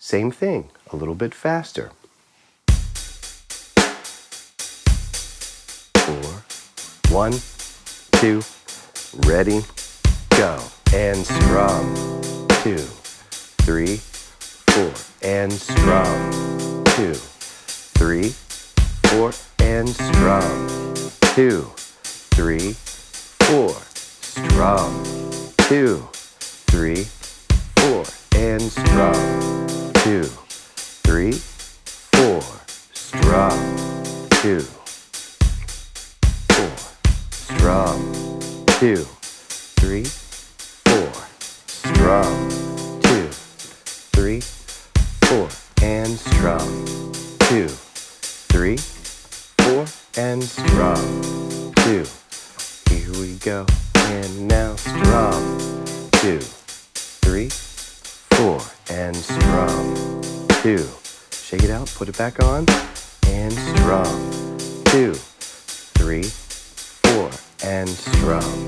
Same thing, a little bit faster. 4, 1, 2, ready, go. And strum. 2, 3, 4, and strum. 2, 3, 4, and strum. 2, 3, 4, strum. 2, 3, 4, and strum. 2, 3, 4, strum. 2, 4, strum. 2, 3, 4, strum. 2, 3, 4, and strum. 2, 3, 4, and strum. 2. Here we go. And now strum. 2, 3, 4, and strum. 2. Shake it out, put it back on, and strum. 2, 3, 4, and strum.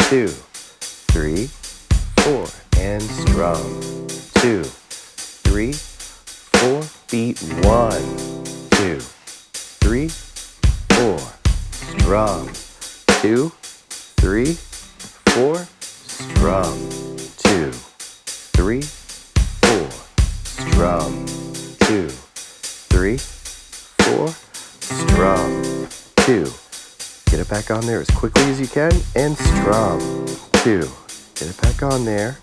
2, 3, 4, and strum. 2, 3, 4, beat 1, 2, 3, 4, strum. 2, 3, 4, strum. 2, 3, 4, strum. 2, 3, 4, strum. 2. Get it back on there as quickly as you can and strum. 2. Get it back on there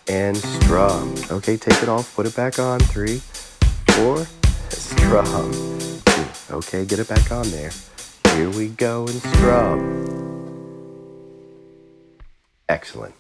and strum. Okay, take it off, put it back on. 3, 4, strum. 2. Okay, get it back on there. Here we go and strum. Excellent.